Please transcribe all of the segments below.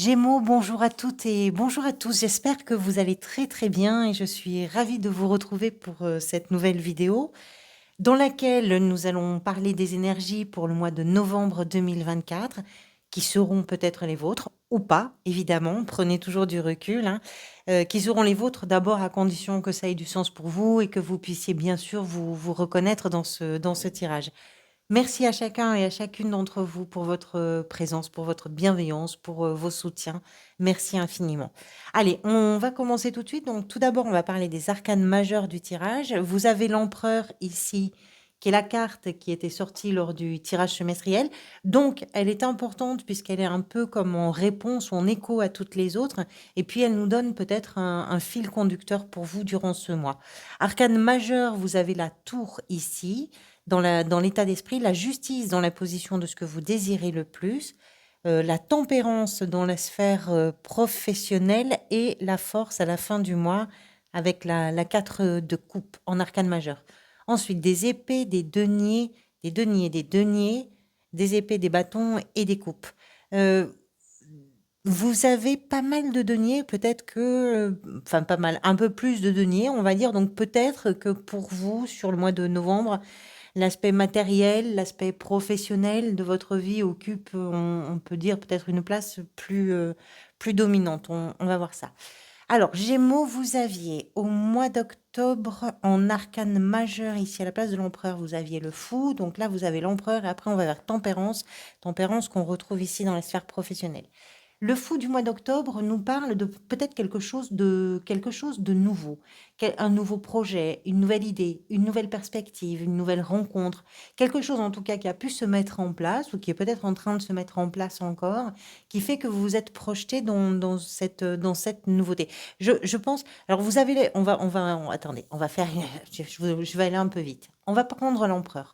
Gémeaux, bonjour à toutes et bonjour à tous. J'espère que vous allez très très bien et je suis ravie de vous retrouver pour cette nouvelle vidéo dans laquelle nous allons parler des énergies pour le mois de novembre 2024 qui seront peut-être les vôtres ou pas, évidemment. Prenez toujours du recul, hein, qui seront les vôtres d'abord à condition que ça ait du sens pour vous et que vous puissiez bien sûr vous reconnaître dans ce tirage. Merci à chacun et à chacune d'entre vous pour votre présence, pour votre bienveillance, pour vos soutiens. Merci infiniment. Allez, on va commencer tout de suite. Donc, tout d'abord, on va parler des arcanes majeures du tirage. Vous avez l'empereur ici, qui est la carte qui était sortie lors du tirage semestriel. Donc, elle est importante puisqu'elle est un peu comme en réponse ou en écho à toutes les autres. Et puis, elle nous donne peut-être un fil conducteur pour vous durant ce mois. Arcane majeure, vous avez la tour ici dans l'état d'esprit, la justice dans la position de ce que vous désirez le plus, la tempérance dans la sphère professionnelle et la force à la fin du mois avec la 4 de coupe en arcane majeur. Ensuite, des épées, des deniers, des deniers, des épées, des bâtons et des coupes. Euh, Vous avez pas mal de deniers, peut-être que, enfin pas mal, un peu plus de deniers, on va dire. Donc peut-être que pour vous, sur le mois de novembre, l'aspect matériel, l'aspect professionnel de votre vie occupe, on peut dire, peut-être une place plus dominante. On va voir ça. Alors, Gémeaux, vous aviez au mois d'octobre en arcane majeur, ici à la place de l'empereur, vous aviez le fou. Donc là, vous avez l'empereur et après, on va vers tempérance. Tempérance qu'on retrouve ici dans la sphère professionnelle. Le fou du mois d'octobre nous parle de peut-être quelque chose de nouveau, un nouveau projet, une nouvelle idée, une nouvelle perspective, une nouvelle rencontre, quelque chose en tout cas qui a pu se mettre en place ou qui est peut-être en train de se mettre en place encore, qui fait que vous vous êtes projeté dans cette nouveauté. Je pense, alors vous avez, attendez, on va faire, je vais aller un peu vite. On va prendre l'empereur.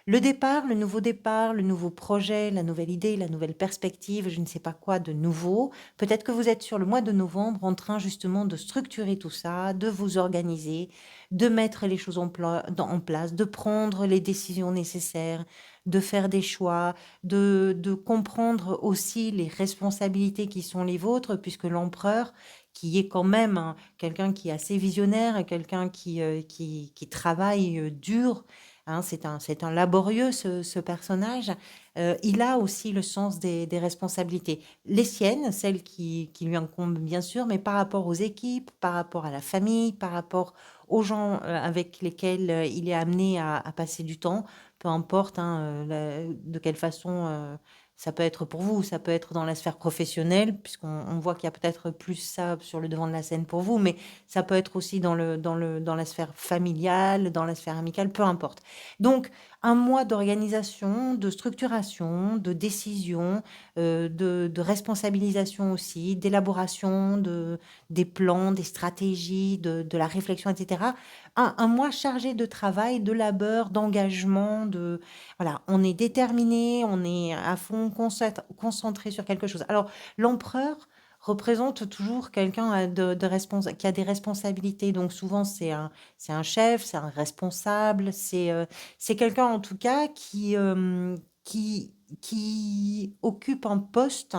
Le départ, le nouveau projet, la nouvelle idée, la nouvelle perspective, je ne sais pas quoi de nouveau. Peut-être que vous êtes sur le mois de novembre en train justement de structurer tout ça, de vous organiser, de mettre les choses en place, de prendre les décisions nécessaires, de faire des choix, de comprendre aussi les responsabilités qui sont les vôtres, puisque l'empereur, qui est quand même quelqu'un qui est assez visionnaire, et quelqu'un qui travaille dur, hein, c'est un laborieux, ce personnage. Il a aussi le sens des responsabilités. Les siennes, celles qui lui incombent bien sûr, mais par rapport aux équipes, par rapport à la famille, par rapport aux gens avec lesquels il est amené à passer du temps, peu importe hein, de quelle façon ça peut être pour vous, ça peut être dans la sphère professionnelle, puisqu'on voit qu'il y a peut-être plus ça sur le devant de la scène pour vous, mais ça peut être aussi dans la sphère familiale, dans la sphère amicale, peu importe. Donc, un mois d'organisation, de structuration, de décision, de responsabilisation aussi, d'élaboration des plans, des stratégies, de la réflexion, etc. Un mois chargé de travail, de labeur, d'engagement, voilà, on est déterminé, on est à fond concentré sur quelque chose. Alors, l'empereur représente toujours quelqu'un qui a des responsabilités. Donc souvent, c'est un chef, c'est un responsable, c'est quelqu'un en tout cas qui occupe un poste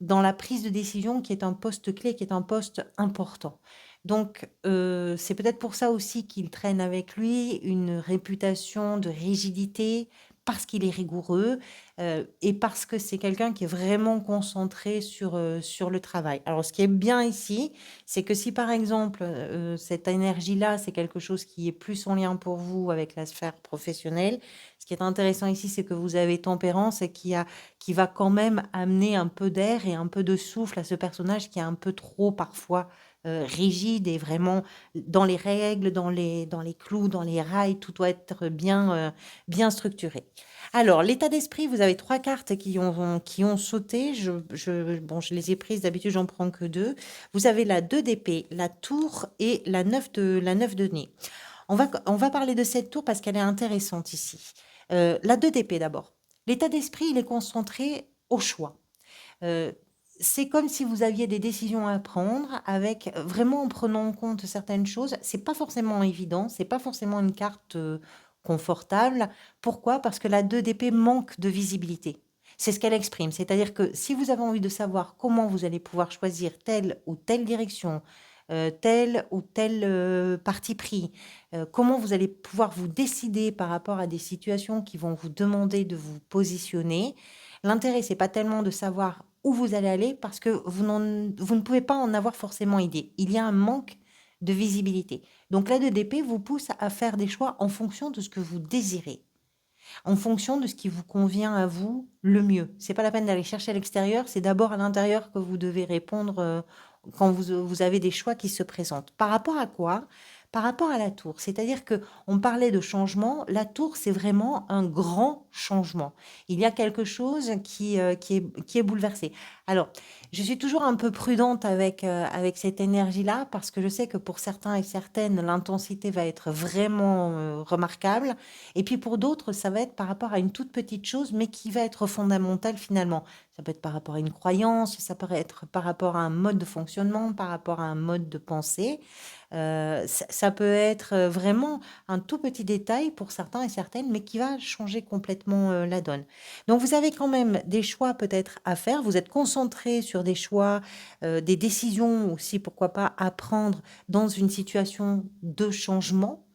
dans la prise de décision qui est un poste clé, qui est un poste important. Donc, c'est peut-être pour ça aussi qu'il traîne avec lui une réputation de rigidité, parce qu'il est rigoureux et parce que c'est quelqu'un qui est vraiment concentré sur le travail. Alors, ce qui est bien ici, c'est que si par exemple, cette énergie-là, c'est quelque chose qui est plus en lien pour vous avec la sphère professionnelle, ce qui est intéressant ici, c'est que vous avez tempérance et qui va quand même amener un peu d'air et un peu de souffle à ce personnage qui est un peu trop parfois rigide et vraiment dans les règles, dans les clous, dans les rails, tout doit être bien structuré. Alors, l'état d'esprit, vous avez trois cartes qui ont sauté. Bon, je les ai prises, d'habitude, j'en prends que deux. Vous avez la 2 d'épée, la tour et la 9 de nez. On va parler de cette tour parce qu'elle est intéressante ici. La 2 d'épée d'abord. L'état d'esprit, il est concentré au choix. Euh, c'est comme si vous aviez des décisions à prendre avec vraiment en prenant en compte certaines choses. C'est pas forcément évident, c'est pas forcément une carte confortable. Pourquoi? Parce que la 2 d'épée manque de visibilité. C'est ce qu'elle exprime. C'est-à-dire que si vous avez envie de savoir comment vous allez pouvoir choisir telle ou telle direction, tel ou tel parti pris, comment vous allez pouvoir vous décider par rapport à des situations qui vont vous demander de vous positionner, l'intérêt, c'est pas tellement de savoir où vous allez aller parce que vous ne pouvez pas en avoir forcément idée. Il y a un manque de visibilité. Donc la 2DP vous pousse à faire des choix en fonction de ce que vous désirez, en fonction de ce qui vous convient à vous le mieux. C'est pas la peine d'aller chercher à l'extérieur, c'est d'abord à l'intérieur que vous devez répondre quand vous avez des choix qui se présentent. Par rapport à quoi? Par rapport à la tour. C'est-à-dire que on parlait de changement, la tour, c'est vraiment un grand changement. Il y a quelque chose qui est bouleversé. Alors, je suis toujours un peu prudente avec cette énergie-là parce que je sais que pour certains et certaines, l'intensité va être vraiment remarquable. Et puis pour d'autres, ça va être par rapport à une toute petite chose, mais qui va être fondamentale finalement. Ça peut être par rapport à une croyance, ça peut être par rapport à un mode de fonctionnement, par rapport à un mode de pensée. Ça peut être vraiment un tout petit détail pour certains et certaines, mais qui va changer complètement la donne. Donc vous avez quand même des choix peut-être à faire. Vous êtes concentré sur des choix, des décisions aussi, pourquoi pas, à prendre dans une situation de changement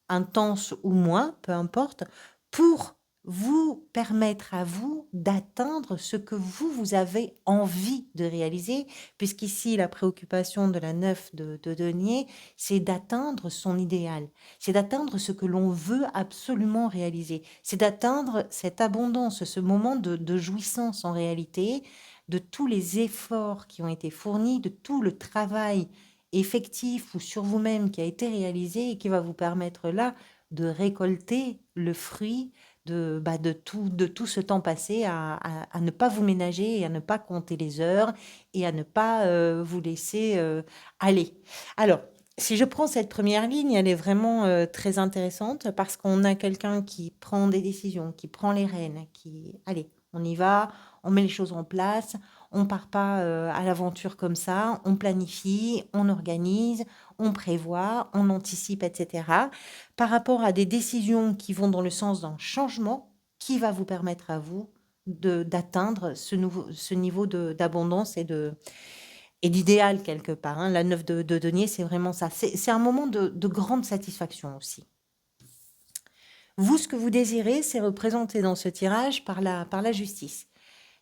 intense ou moins, peu importe, pour vous permettre à vous d'atteindre ce que vous avez envie de réaliser, puisqu'ici, la préoccupation de la neuf de denier, c'est d'atteindre son idéal, c'est d'atteindre ce que l'on veut absolument réaliser, c'est d'atteindre cette abondance, ce moment de jouissance en réalité, de tous les efforts qui ont été fournis, de tout le travail effectif ou sur vous-même qui a été réalisé et qui va vous permettre là de récolter le fruit de tout ce temps passé à ne pas vous ménager et à ne pas compter les heures et à ne pas vous laisser aller. Alors, si je prends cette première ligne, elle est vraiment très intéressante parce qu'on a quelqu'un qui prend des décisions, qui prend les rênes, qui, allez, on y va, on met les choses en place, on part pas à l'aventure comme ça, on planifie, on organise, on prévoit, on anticipe, etc. Par rapport à des décisions qui vont dans le sens d'un changement qui va vous permettre à vous d'atteindre ce niveau d'abondance et d'idéal quelque part, hein. La neuf de denier, c'est vraiment ça. C'est un moment de grande satisfaction aussi. Vous, ce que vous désirez, c'est représenté dans ce tirage par la justice.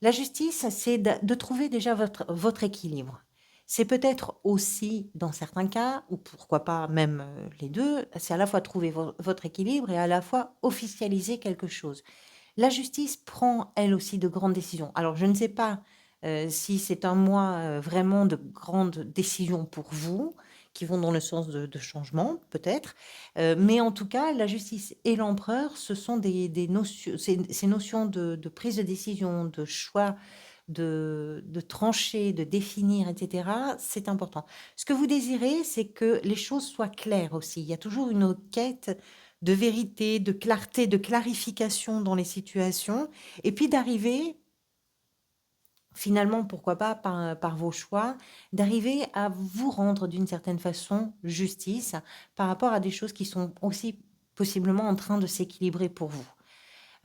La justice, c'est de trouver déjà votre équilibre. C'est peut-être aussi, dans certains cas, ou pourquoi pas même les deux, c'est à la fois trouver votre équilibre et à la fois officialiser quelque chose. La justice prend, elle aussi, de grandes décisions. Alors, je ne sais pas si c'est un mois vraiment de grandes décisions pour vous, qui vont dans le sens de changement, peut-être. Mais en tout cas, la justice et l'empereur, ce sont des notions, ces notions de prise de décision, de choix, de trancher, de définir, etc. C'est important. Ce que vous désirez, c'est que les choses soient claires aussi. Il y a toujours une quête de vérité, de clarté, de clarification dans les situations, et puis d'arriver, finalement, pourquoi pas par vos choix, d'arriver à vous rendre d'une certaine façon justice par rapport à des choses qui sont aussi possiblement en train de s'équilibrer pour vous.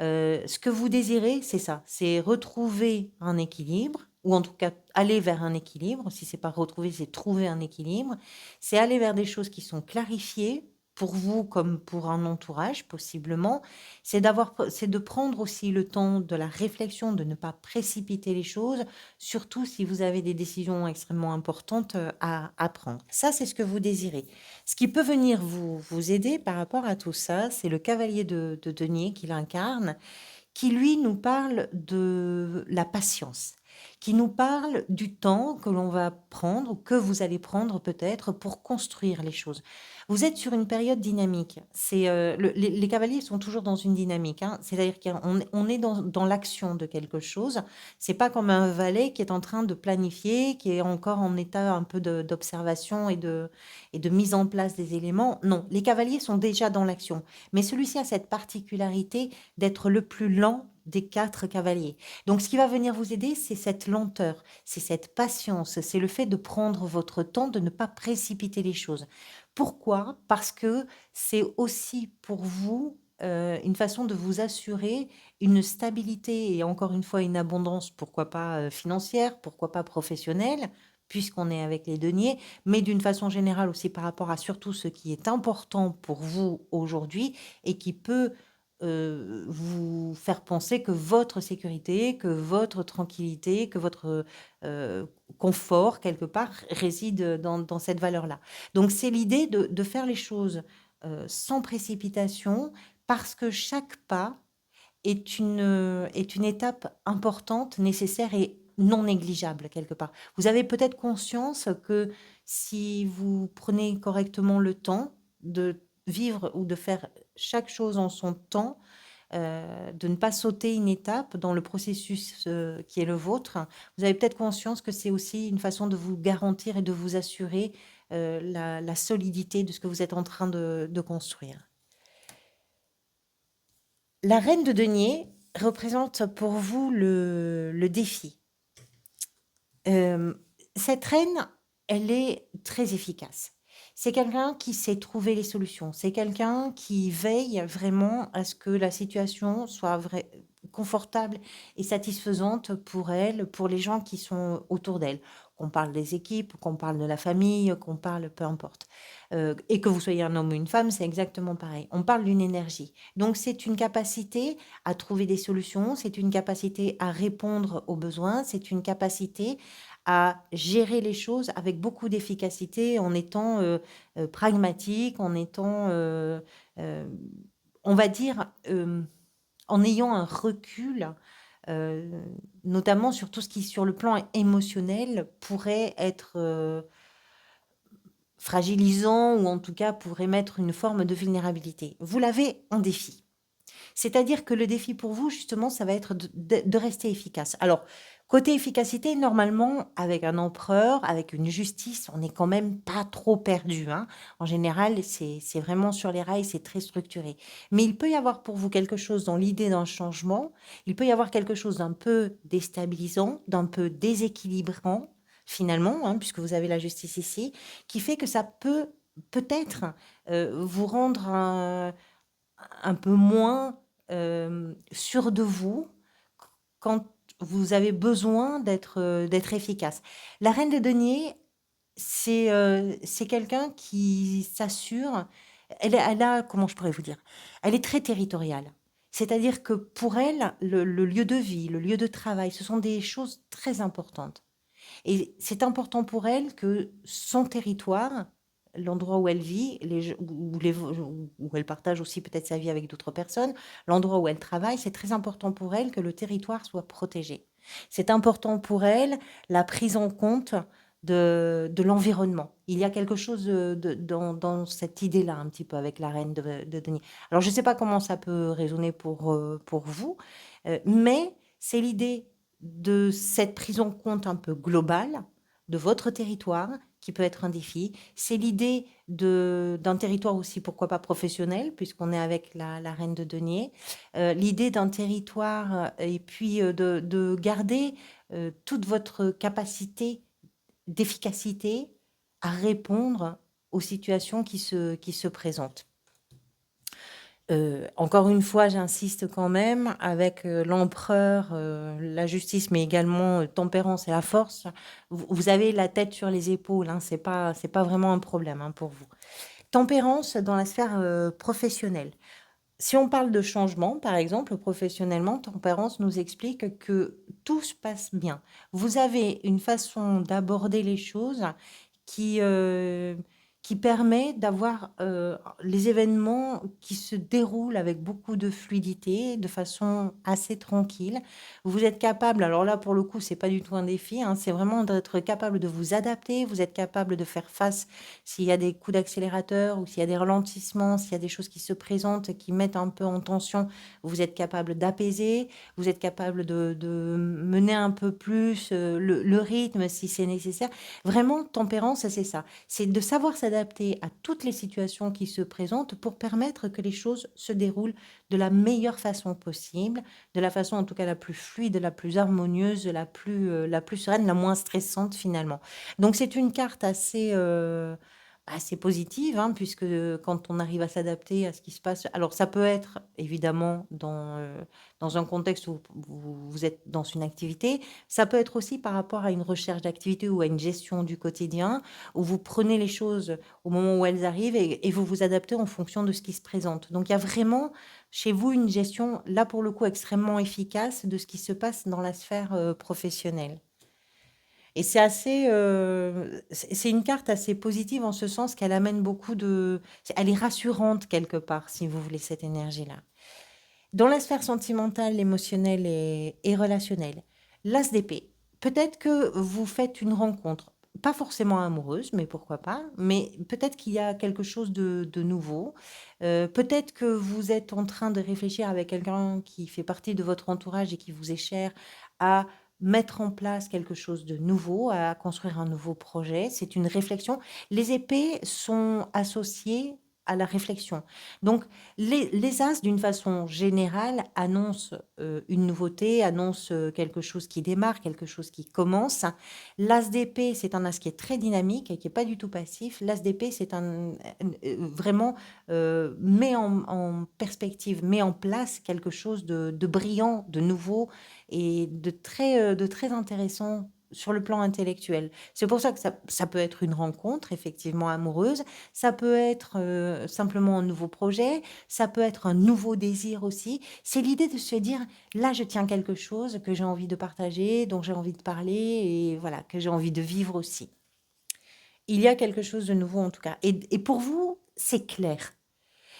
Ce que vous désirez, c'est ça, c'est retrouver un équilibre, ou en tout cas aller vers un équilibre. Si c'est pas retrouver, c'est trouver un équilibre. C'est aller vers des choses qui sont clarifiées pour vous comme pour un entourage possiblement. C'est de prendre aussi le temps de la réflexion, de ne pas précipiter les choses, surtout si vous avez des décisions extrêmement importantes à prendre. Ça, c'est ce que vous désirez. Ce qui peut venir vous aider par rapport à tout ça, c'est le cavalier de denier qu'il incarne, qui lui nous parle de la patience, qui nous parle du temps que l'on va prendre, ou que vous allez prendre peut-être pour construire les choses. Vous êtes sur une période dynamique. Les cavaliers sont toujours dans une dynamique, hein. C'est-à-dire qu'on est dans l'action de quelque chose. C'est pas comme un valet qui est en train de planifier, qui est encore en état un peu d'observation et de mise en place des éléments. Non, les cavaliers sont déjà dans l'action. Mais celui-ci a cette particularité d'être le plus lent des quatre cavaliers. Donc, ce qui va venir vous aider, c'est cette lenteur, c'est cette patience, c'est le fait de prendre votre temps, de ne pas précipiter les choses. Pourquoi? Parce que c'est aussi pour vous une façon de vous assurer une stabilité et encore une fois une abondance, pourquoi pas, financière, pourquoi pas professionnelle, puisqu'on est avec les deniers, mais d'une façon générale aussi par rapport à surtout ce qui est important pour vous aujourd'hui et qui peut, vous faire penser que votre sécurité, que votre tranquillité, que votre, confort quelque part réside dans cette valeur-là. Donc c'est l'idée de faire les choses, sans précipitation parce que chaque pas est une étape importante, nécessaire et non négligeable quelque part. Vous avez peut-être conscience que si vous prenez correctement le temps de vivre ou de faire chaque chose en son temps, de ne pas sauter une étape dans le processus, qui est le vôtre, vous avez peut-être conscience que c'est aussi une façon de vous garantir et de vous assurer, la solidité de ce que vous êtes en train de construire. La reine de denier représente pour vous le défi. Cette reine, elle est très efficace. C'est quelqu'un qui sait trouver les solutions. C'est quelqu'un qui veille vraiment à ce que la situation soit confortable et satisfaisante pour elle, pour les gens qui sont autour d'elle. Qu'on parle des équipes, qu'on parle de la famille, qu'on parle, peu importe. Et que vous soyez un homme ou une femme, c'est exactement pareil. On parle d'une énergie. Donc c'est une capacité à trouver des solutions, c'est une capacité à répondre aux besoins, c'est une capacité à gérer les choses avec beaucoup d'efficacité en étant pragmatique, en étant, euh, on va dire, en ayant un recul, euh, notamment sur tout ce qui, sur le plan émotionnel, pourrait être fragilisant ou en tout cas pourrait mettre une forme de vulnérabilité. Vous l'avez en défi. C'est-à-dire que le défi pour vous, justement, ça va être de rester efficace. Alors, côté efficacité, normalement, avec un empereur, avec une justice, on n'est quand même pas trop perdu, hein. En général, c'est vraiment sur les rails, c'est très structuré. Mais il peut y avoir pour vous quelque chose dans l'idée d'un changement, il peut y avoir quelque chose d'un peu déstabilisant, d'un peu déséquilibrant, finalement, hein, puisque vous avez la justice ici, qui fait que ça peut peut-être vous rendre un peu moins sûr de vous quand vous avez besoin d'être efficace. La reine de denier, c'est quelqu'un qui s'assure, elle a, comment je pourrais vous dire, elle est très territoriale. C'est-à-dire que pour elle, le lieu de vie, le lieu de travail, ce sont des choses très importantes. Et c'est important pour elle que son territoire, l'endroit où elle vit, où elle partage aussi peut-être sa vie avec d'autres personnes, l'endroit où elle travaille, c'est très important pour elle que le territoire soit protégé. C'est important pour elle la prise en compte de l'environnement. Il y a quelque chose dans cette idée-là, un petit peu, avec la reine de Denis. Alors, je ne sais pas comment ça peut résonner pour vous, mais c'est l'idée de cette prise en compte un peu globale de votre territoire qui peut être un défi. C'est l'idée d'un territoire aussi, pourquoi pas professionnel, puisqu'on est avec la reine de denier. L'idée d'un territoire et puis de garder toute votre capacité d'efficacité à répondre aux situations qui se présentent. Encore une fois, j'insiste quand même avec, l'empereur, la justice, mais également, tempérance et la force. Vous avez la tête sur les épaules, hein, c'est pas vraiment un problème, hein, pour vous. Tempérance dans la sphère, professionnelle. Si on parle de changement, par exemple, professionnellement, tempérance nous explique que tout se passe bien. Vous avez une façon d'aborder les choses qui, heu, qui permet d'avoir, les événements qui se déroulent avec beaucoup de fluidité, de façon assez tranquille. Vous êtes capable, alors là, pour le coup, c'est pas du tout un défi, hein, c'est vraiment d'être capable de vous adapter, vous êtes capable de faire face s'il y a des coups d'accélérateur ou s'il y a des ralentissements, s'il y a des choses qui se présentent, qui mettent un peu en tension, vous êtes capable d'apaiser, vous êtes capable de mener un peu plus, le rythme si c'est nécessaire. Vraiment, tempérance, c'est ça. C'est de savoir s'adapter à toutes les situations qui se présentent pour permettre que les choses se déroulent de la meilleure façon possible, de la façon en tout cas la plus fluide, la plus harmonieuse, la plus sereine, la moins stressante finalement. Donc c'est une carte assez, assez positive, hein, puisque quand on arrive à s'adapter à ce qui se passe, alors ça peut être évidemment dans un contexte où vous êtes dans une activité, ça peut être aussi par rapport à une recherche d'activité ou à une gestion du quotidien, où vous prenez les choses au moment où elles arrivent et vous vous adaptez en fonction de ce qui se présente. Donc il y a vraiment chez vous une gestion, là pour le coup, extrêmement efficace de ce qui se passe dans la sphère professionnelle. Et c'est assez, c'est une carte assez positive en ce sens qu'elle amène beaucoup de elle est rassurante quelque part, si vous voulez, cette énergie-là. Dans la sphère sentimentale, émotionnelle et relationnelle, l'as d'épée. Peut-être que vous faites une rencontre, pas forcément amoureuse, mais pourquoi pas, mais peut-être qu'il y a quelque chose de nouveau. Peut-être que vous êtes en train de réfléchir avec quelqu'un qui fait partie de votre entourage et qui vous est cher à mettre en place quelque chose de nouveau, à construire un nouveau projet. C'est une réflexion. Les épées sont associées à la réflexion. Donc, les as, d'une façon générale, annoncent une nouveauté, annoncent quelque chose qui démarre, quelque chose qui commence. L'as d'épée, c'est un as qui est très dynamique et qui n'est pas du tout passif. L'as d'épée, c'est vraiment met en perspective, met en place quelque chose de brillant, de nouveau et de très intéressant sur le plan intellectuel. C'est pour ça que ça peut être une rencontre, effectivement, amoureuse, ça peut être simplement un nouveau projet, ça peut être un nouveau désir aussi. C'est l'idée de se dire, là, je tiens quelque chose que j'ai envie de partager, dont j'ai envie de parler, et voilà, que j'ai envie de vivre aussi. Il y a quelque chose de nouveau en tout cas. Et pour vous, c'est clair.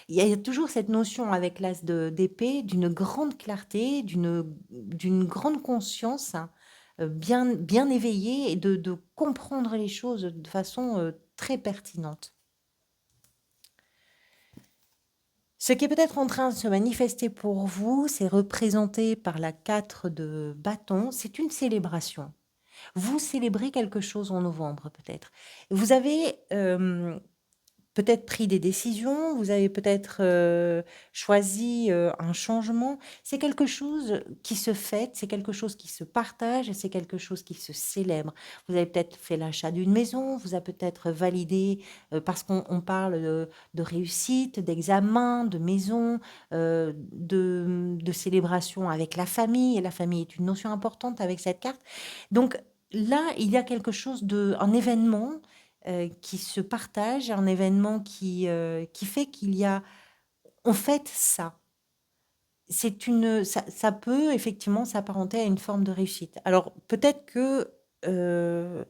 Il y a toujours cette notion avec l'as d'épée d'une grande clarté, d'une grande conscience, hein, bien éveillée et de comprendre les choses de façon très pertinente. Ce qui est peut-être en train de se manifester pour vous, c'est représenté par la 4 de bâton, c'est une célébration. Vous célébrez quelque chose en novembre peut-être. Vous avez peut-être pris des décisions, vous avez peut-être choisi un changement. C'est quelque chose qui se fête, c'est quelque chose qui se partage, c'est quelque chose qui se célèbre. Vous avez peut-être fait l'achat d'une maison, vous avez peut-être validé, parce qu'on parle de réussite, d'examen, de maison, de célébration avec la famille. Et la famille est une notion importante avec cette carte. Donc là, il y a quelque chose un événement qui se partage, un événement qui fait qu'il y a, on fête ça. Ça peut effectivement s'apparenter à une forme de réussite. Alors peut-être que, je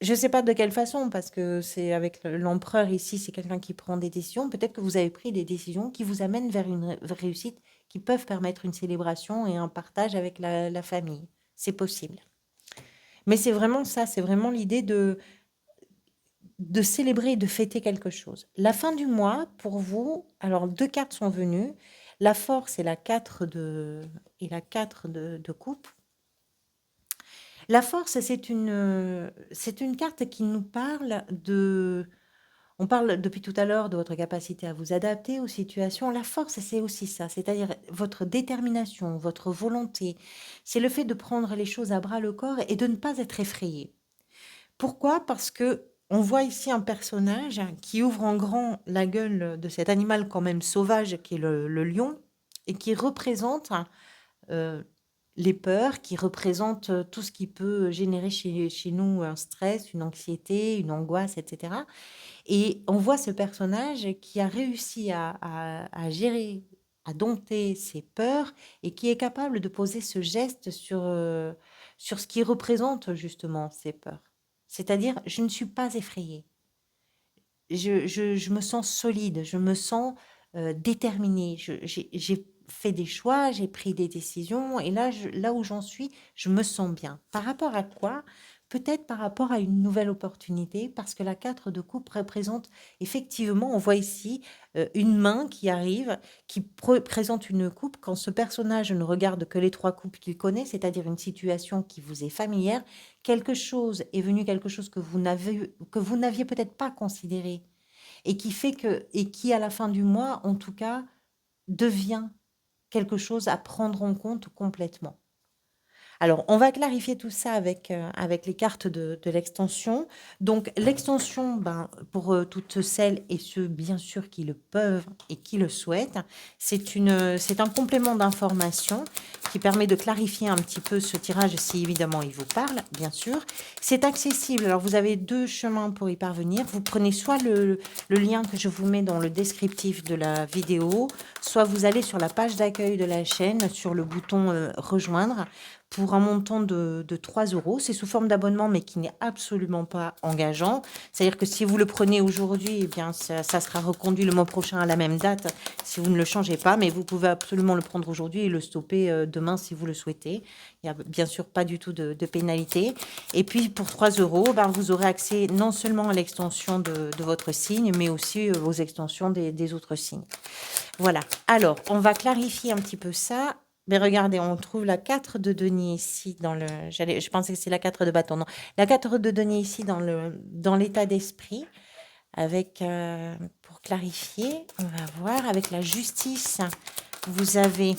ne sais pas de quelle façon, parce que c'est avec l'empereur ici, c'est quelqu'un qui prend des décisions. Peut-être que vous avez pris des décisions qui vous amènent vers une réussite, qui peuvent permettre une célébration et un partage avec la famille. C'est possible. Mais c'est vraiment ça, c'est vraiment l'idée de célébrer et de fêter quelque chose. La fin du mois, pour vous, alors deux cartes sont venues. La force et la 4 de coupe. La force, c'est une carte qui nous parle de... On parle depuis tout à l'heure de votre capacité à vous adapter aux situations. La force, c'est aussi ça, c'est-à-dire votre détermination, votre volonté. C'est le fait de prendre les choses à bras le corps et de ne pas être effrayé. Pourquoi? Parce que on voit ici un personnage qui ouvre en grand la gueule de cet animal quand même sauvage qui est le lion et qui représente euh, les peurs, qui représente tout ce qui peut générer chez nous un stress, une anxiété, une angoisse, etc. Et on voit ce personnage qui a réussi à gérer, à dompter ses peurs et qui est capable de poser ce geste sur ce qui représente justement ces peurs. C'est-à-dire, je ne suis pas effrayée. Je me sens solide, je me sens déterminée. J'ai fait des choix, j'ai pris des décisions et là, là où j'en suis, je me sens bien. Par rapport à quoi? Peut-être par rapport à une nouvelle opportunité, parce que la 4 de coupe représente effectivement, on voit ici une main qui arrive, qui présente une coupe. Quand ce personnage ne regarde que les trois coupes qu'il connaît, c'est-à-dire une situation qui vous est familière, quelque chose est venu, quelque chose que vous n'aviez peut-être pas considéré et qui fait que, et qui à la fin du mois, en tout cas, devient quelque chose à prendre en compte complètement. Alors, on va clarifier tout ça avec les cartes de l'extension. Donc, l'extension, ben, pour toutes celles et ceux, bien sûr, qui le peuvent et qui le souhaitent, c'est un complément d'information qui permet de clarifier un petit peu ce tirage, si évidemment il vous parle, bien sûr. C'est accessible. Alors, vous avez deux chemins pour y parvenir. Vous prenez soit le lien que je vous mets dans le descriptif de la vidéo, soit vous allez sur la page d'accueil de la chaîne, sur le bouton rejoindre, pour un montant de 3 euros. C'est sous forme d'abonnement, mais qui n'est absolument pas engageant. C'est-à-dire que si vous le prenez aujourd'hui, eh bien, ça sera reconduit le mois prochain à la même date si vous ne le changez pas. Mais vous pouvez absolument le prendre aujourd'hui et le stopper demain si vous le souhaitez. Il n'y a bien sûr pas du tout de pénalité. Et puis, pour 3 euros, ben, vous aurez accès non seulement à l'extension de votre signe, mais aussi aux extensions des autres signes. Voilà. Alors, on va clarifier un petit peu ça. Mais regardez, on trouve la 4 de denier ici dans le... Je pensais que c'est la 4 de bâton. Non, la 4 de denier ici dans l'état d'esprit. Avec, pour clarifier, on va voir, avec la justice, vous avez...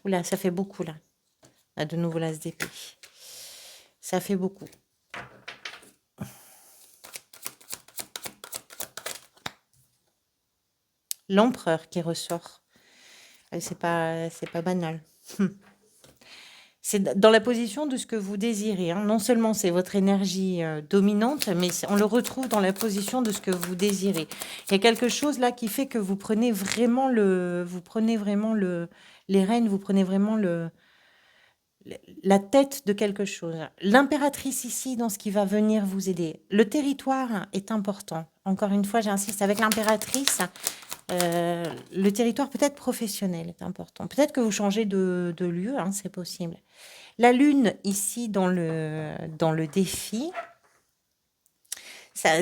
Oula, ça fait beaucoup là. Ah, de nouveau l'as d'épée. Ça fait beaucoup. L'empereur qui ressort. C'est pas banal. C'est dans la position de ce que vous désirez, hein. Non seulement c'est votre énergie dominante, mais on le retrouve dans la position de ce que vous désirez. Il y a quelque chose là qui fait que vous prenez vraiment les rênes, vous prenez vraiment la tête de quelque chose. L'impératrice ici, dans ce qui va venir vous aider. Le territoire est important. Encore une fois, j'insiste, avec l'impératrice, le territoire peut-être professionnel est important. Peut-être que vous changez de lieu, hein, c'est possible. La lune, ici, dans le défi, ça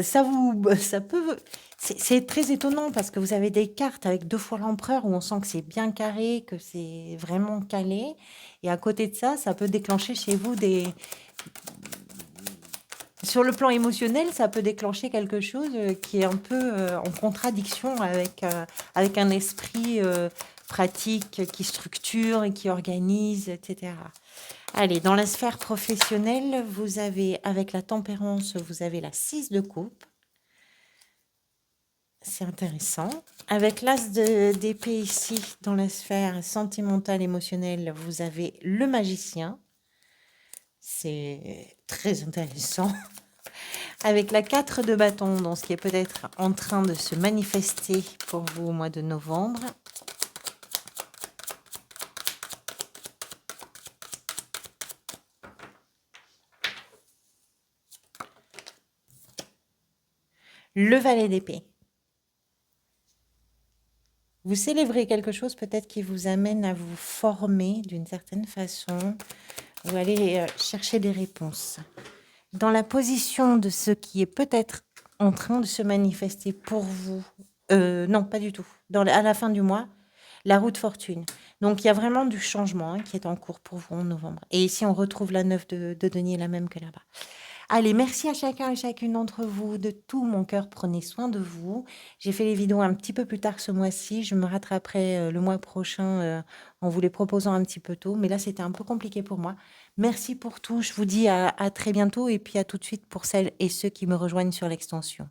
peut... C'est très étonnant parce que vous avez des cartes avec 2 fois l'empereur où on sent que c'est bien carré, que c'est vraiment calé. Et à côté de ça, ça peut déclencher chez vous des... Sur le plan émotionnel, ça peut déclencher quelque chose qui est un peu en contradiction avec un esprit pratique qui structure et qui organise, etc. Allez, dans la sphère professionnelle, vous avez, avec la tempérance, vous avez la 6 de coupe. C'est intéressant. Avec l'as d'épée ici, dans la sphère sentimentale, émotionnelle, vous avez le magicien. C'est très intéressant. Avec la 4 de bâton, dans ce qui est peut-être en train de se manifester pour vous au mois de novembre. Le valet d'épée. Vous célébrez quelque chose peut-être qui vous amène à vous former d'une certaine façon. Vous allez chercher des réponses. Dans la position de ce qui est peut-être en train de se manifester pour vous, non, pas du tout, à la fin du mois, la roue de fortune. Donc, il y a vraiment du changement qui est en cours pour vous en novembre. Et ici, on retrouve la 9 de denier, la même que là-bas. Allez, merci à chacun et chacune d'entre vous. De tout mon cœur, prenez soin de vous. J'ai fait les vidéos un petit peu plus tard ce mois-ci. Je me rattraperai le mois prochain en vous les proposant un petit peu tôt. Mais là, c'était un peu compliqué pour moi. Merci pour tout. Je vous dis à très bientôt et puis à tout de suite pour celles et ceux qui me rejoignent sur l'extension.